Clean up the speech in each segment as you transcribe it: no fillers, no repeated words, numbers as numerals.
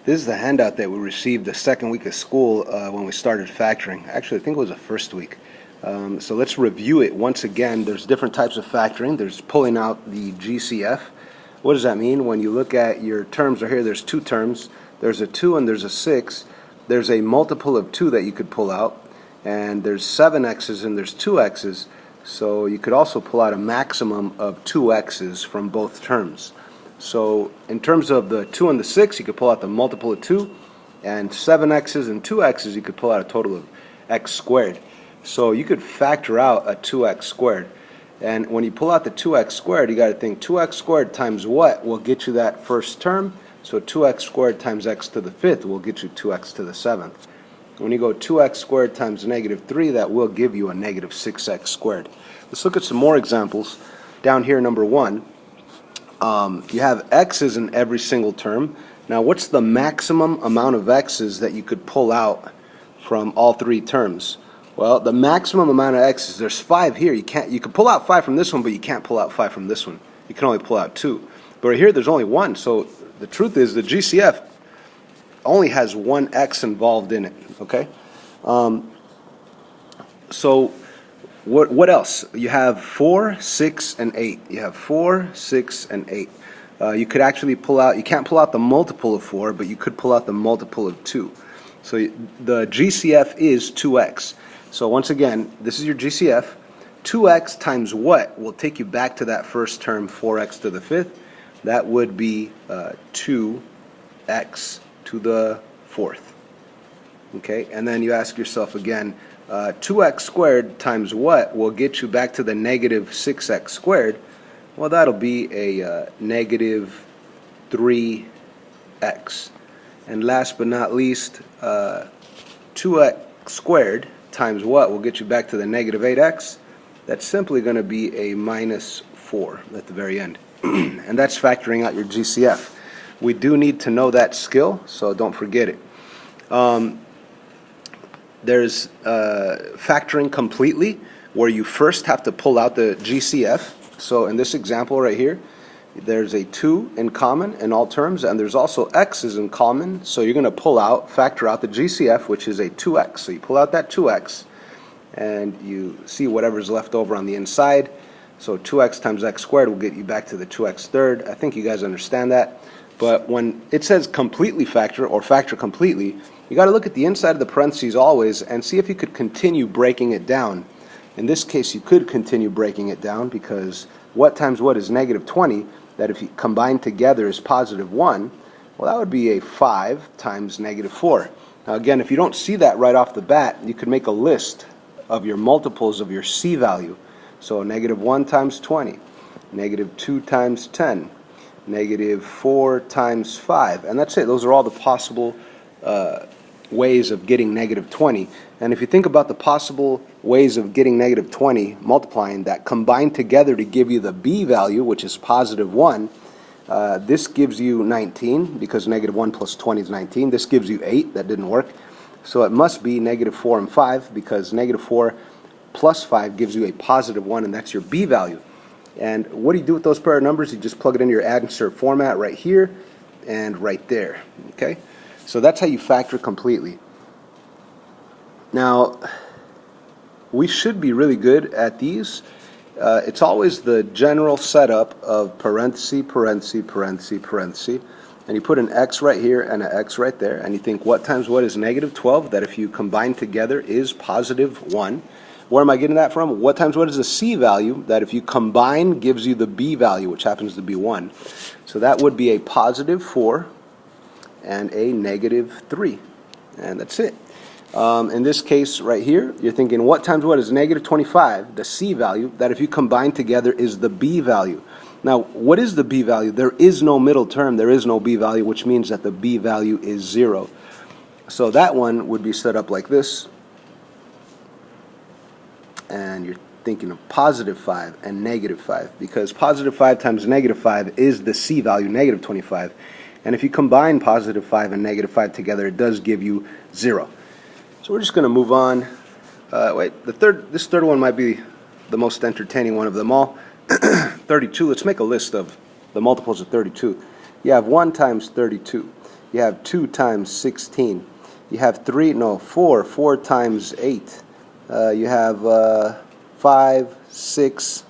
This is the handout that we received the second week of school when we started factoring. Actually, I think it was the first week. So let's review it once again. There's different types of factoring. There's pulling out the GCF. What does that mean? When you look at your terms right here, there's two terms. There's a 2 and there's a 6. There's a multiple of 2 that you could pull out. And there's 7 x's and there's 2 x's. So you could also pull out a maximum of 2 x's from both terms. So in terms of the 2 and the 6, you could pull out the multiple of 2, and 7 x's and 2 x's, you could pull out a total of x squared. So you could factor out a 2x squared. And when you pull out the 2x squared, you got to think 2x squared times what will get you that first term. So 2x squared times x to the 5th will get you 2x to the 7th. When you go 2x squared times -3, that will give you a -6x squared. Let's look at some more examples. Down here, number 1. You have x's in every single term. Now, what's the maximum amount of x's that you could pull out from all 3 terms? Well, the maximum amount of x's, there's 5 here. You can pull out 5 from this one, but you can't pull out 5 from this one. You can only pull out 2. But right here, there's only 1. So the truth is, the GCF only has 1 x involved in it. Okay. So what else? You have 4, 6, and 8. You have 4, 6, and 8. You could actually pull out, you can't pull out the multiple of 4, but you could pull out the multiple of 2. So the GCF is 2x. So once again, this is your GCF. 2x times what will take you back to that first term, 4x to the 5th. That would be 2x to the 4th. Okay, and then you ask yourself again, 2x squared times what will get you back to the -6x squared? Well, that'll be a -3x. And last but not least, 2x squared times what will get you back to the -8x? That's simply going to be a -4 at the very end. And that's factoring out your GCF. We do need to know that skill, so don't forget it. There's factoring completely, where you first have to pull out the GCF. So in this example right here, there's a 2 in common in all terms, and there's also x's in common. So you're going to factor out the GCF, which is a 2x. So you pull out that 2x, and you see whatever's left over on the inside. So 2x times x squared will get you back to the 2x third. I think you guys understand that. But when it says completely factor or factor completely, you got to look at the inside of the parentheses always and see if you could continue breaking it down. In this case, you could continue breaking it down, because what times what is -20, that if you combine together is +1, well, that would be a 5 times -4. Now again, if you don't see that right off the bat, you could make a list of your multiples of your C value. So -1 times 20, -2 times 10, -4 times 5, and that's it. Those are all the possible ways of getting -20. And if you think about the possible ways of getting -20, multiplying that combined together to give you the B value, which is +1, this gives you 19, because -1 plus 20 is 19. This gives you 8. That didn't work. So it must be -4 and 5, because -4 plus 5 gives you a +1, and that's your B value. And what do you do with those pair of numbers? You just plug it into your add insert format right here and right there. Okay? So that's how you factor completely. Now, we should be really good at these. It's always the general setup of parenthesis, parenthesis, parenthesis, parenthesis. And you put an x right here and an x right there. And you think what times what is -12? That if you combine together is +1. Where am I getting that from? What times what is the C value? That if you combine gives you the B value, which happens to be 1. So that would be a +4 and a -3. And that's it. In this case right here, you're thinking what times what is -25? The C value, that if you combine together is the B value. Now, what is the B value? There is no middle term. There is no B value, which means that the B value is 0. So that one would be set up like this. And you're thinking of +5 and -5, because +5 times -5 is the C value, -25. And if you combine +5 and -5 together, it does give you 0. So we're just going to move on. This third one might be the most entertaining one of them all. 32. Let's make a list of the multiples of 32. You have 1 times 32. You have 2 times 16. You have 4 times 8. You have 5, 6.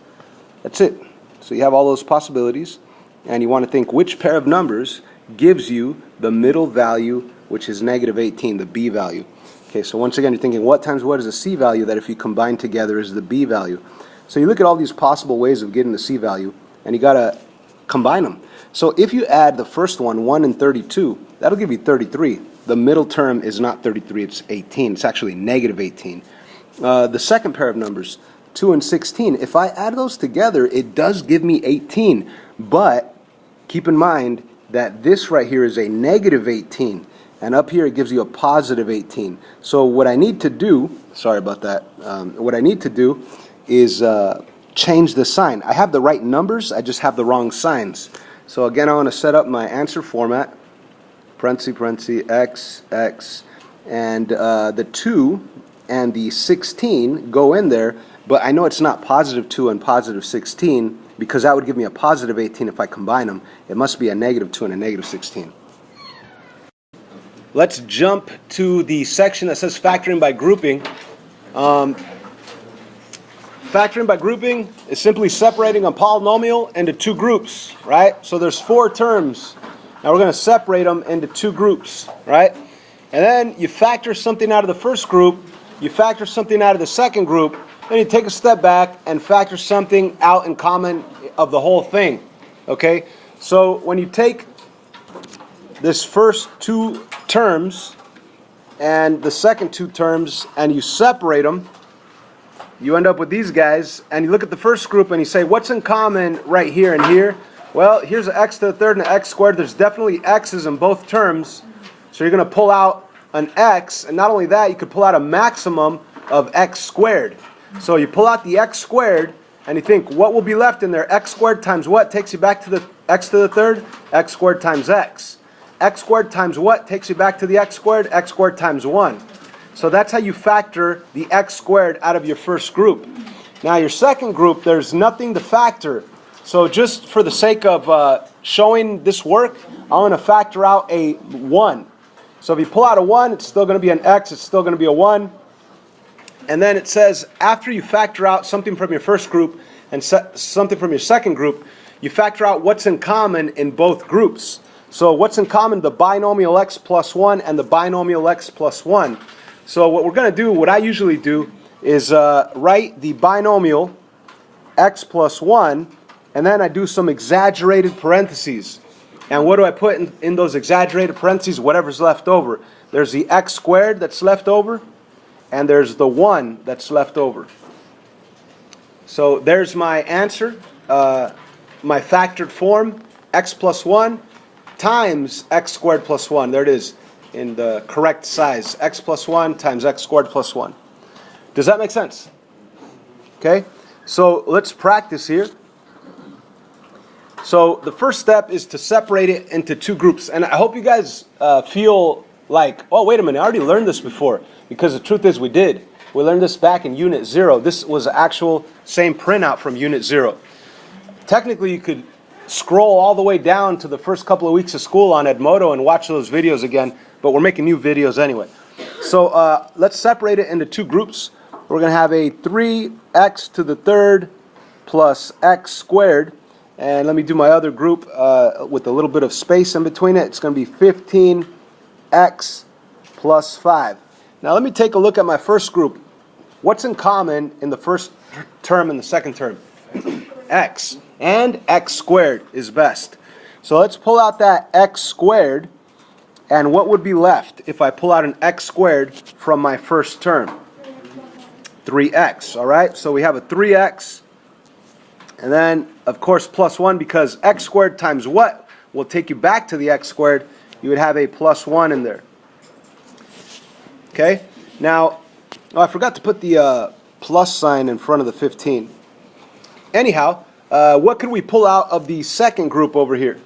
That's it. So you have all those possibilities, and you want to think which pair of numbers gives you the middle value, which is negative 18, the B value. Okay, so once again, you're thinking what times what is a C value that if you combine together is the B value. So you look at all these possible ways of getting the C value, and you got to combine them. So if you add the first one, 1 and 32, that'll give you 33. The middle term is not 33, it's 18. It's actually negative 18. The second pair of numbers, 2 and 16, if I add those together, it does give me 18. But keep in mind that this right here is a negative 18. And up here it gives you a positive 18. So what I need to do, sorry about that, what I need to do is change the sign. I have the right numbers, I just have the wrong signs. So again, I want to set up my answer format, parenthesis, parenthesis, x, x, and the 2 and the 16 go in there, but I know it's not positive 2 and positive 16 because that would give me a positive 18 if I combine them. It must be a negative 2 and a negative 16. Let's jump to the section that says factoring by grouping. Factoring by grouping is simply separating a polynomial into two groups, right? So there's 4 terms. Now we're going to separate them into 2 groups, right? And then you factor something out of the first group, you factor something out of the second group, then you take a step back and factor something out in common of the whole thing, okay? So when you take this first 2 terms and the second 2 terms and you separate them, you end up with these guys, and you look at the first group and you say, what's in common right here and here? Well, here's an x to the third and an x squared. There's definitely x's in both terms, so you're going to pull out an x, and not only that, you could pull out a maximum of x squared. So you pull out the x squared and you think, what will be left in there? X squared times what takes you back to the x to the third? X squared times x. X squared times what takes you back to the x squared? X squared times 1. So that's how you factor the x squared out of your first group. Now your second group, there's nothing to factor. So just for the sake of showing this work, I want to factor out a 1. So if you pull out a 1, it's still going to be an x, it's still going to be a 1. And then it says after you factor out something from your first group and something from your second group, you factor out what's in common in both groups. So what's in common? The binomial x plus 1 and the binomial x plus 1. So what we're going to do, what I usually do, is write the binomial x plus 1, and then I do some exaggerated parentheses. And what do I put in those exaggerated parentheses? Whatever's left over. There's the x squared that's left over, and there's the 1 that's left over. So there's my answer, my factored form, x plus 1 times x squared plus 1. There it is in the correct size. X plus 1 times x squared plus 1. Does that make sense? Okay, so let's practice here. So the first step is to separate it into 2 groups. And I hope you guys feel like, oh, wait a minute, I already learned this before. Because the truth is we did. We learned this back in Unit 0. This was the actual same printout from Unit 0. Technically, you could scroll all the way down to the first couple of weeks of school on Edmodo and watch those videos again. But we're making new videos anyway. So let's separate it into 2 groups. We're going to have a 3x to the third plus x squared. And let me do my other group with a little bit of space in between it. It's going to be 15x plus 5. Now let me take a look at my first group. What's in common in the first term and the second term? X. And x squared is best. So let's pull out that x squared. And what would be left if I pull out an x squared from my first term? 3x, all right? So we have a 3x. And then, of course, plus 1, because x squared times what will take you back to the x squared. You would have a plus 1 in there. Okay? Now, I forgot to put the plus sign in front of the 15. Anyhow, what could we pull out of the second group over here?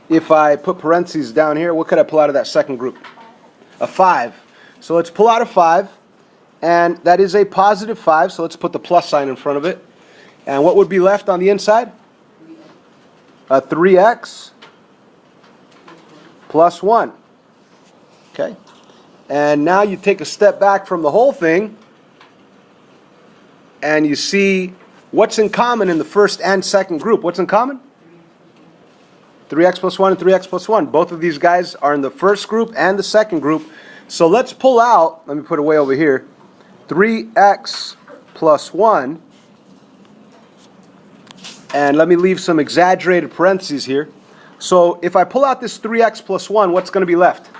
If I put parentheses down here, what could I pull out of that second group? A 5. So let's pull out a 5. And that is a positive 5, so let's put the plus sign in front of it. And what would be left on the inside? A 3x plus 1. Okay? And now you take a step back from the whole thing, and you see what's in common in the first and second group. What's in common? 3x plus 1 and 3x plus 1. Both of these guys are in the first group and the second group. So let's pull out, let me put it way over here, 3x plus 1. And let me leave some exaggerated parentheses here. So if I pull out this 3x plus 1, what's going to be left?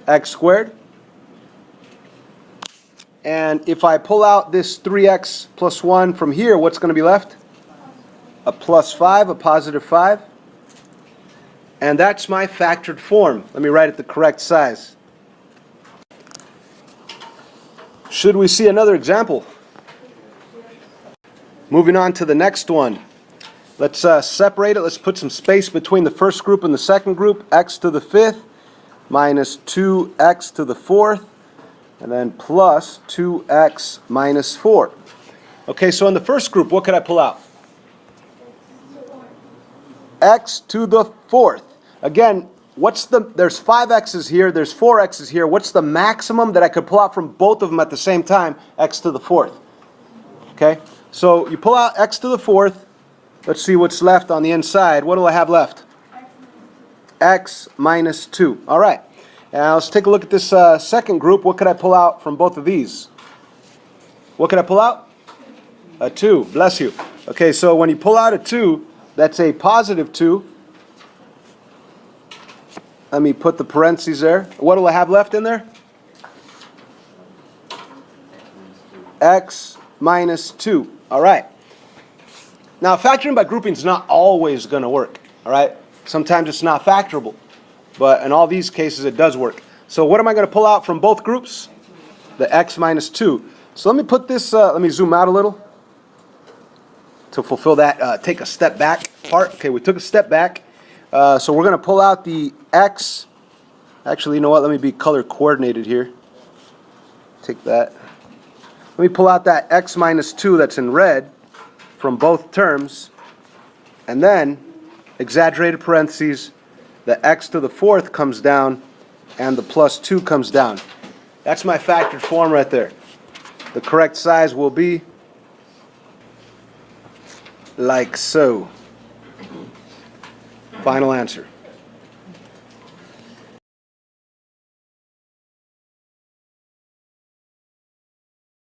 X squared. And if I pull out this 3x plus 1 from here, what's going to be left? A plus 5, a positive 5. And that's my factored form. Let me write it the correct size. Should we see another example? Moving on to the next one. Let's separate it. Let's put some space between the first group and the second group. X to the 5th minus 2x to the 4th. And then plus 2x minus 4. Okay, so in the first group, what could I pull out? X to the 4th. Again, there's 5 x's here, there's 4 x's here. What's the maximum that I could pull out from both of them at the same time? X to the 4th. Okay, so you pull out x to the 4th. Let's see what's left on the inside. What do I have left? X minus 2. All right. Now let's take a look at this second group. What could I pull out from both of these? What could I pull out? A 2. Bless you. Okay, so when you pull out a 2, that's a positive 2. Let me put the parentheses there. What do I have left in there? X minus 2. All right. Now, factoring by grouping is not always going to work. All right. Sometimes it's not factorable. But in all these cases, it does work. So what am I going to pull out from both groups? The x minus 2. So let me put this, let me zoom out a little to fulfill that take a step back part. Okay, we took a step back. So we're going to pull out the x. Actually, you know what? Let me be color coordinated here. Take that. Let me pull out that x minus 2 that's in red from both terms. And then, exaggerated parentheses, the x to the 4th comes down, and the plus 2 comes down. That's my factored form right there. The correct size will be like so. Final answer.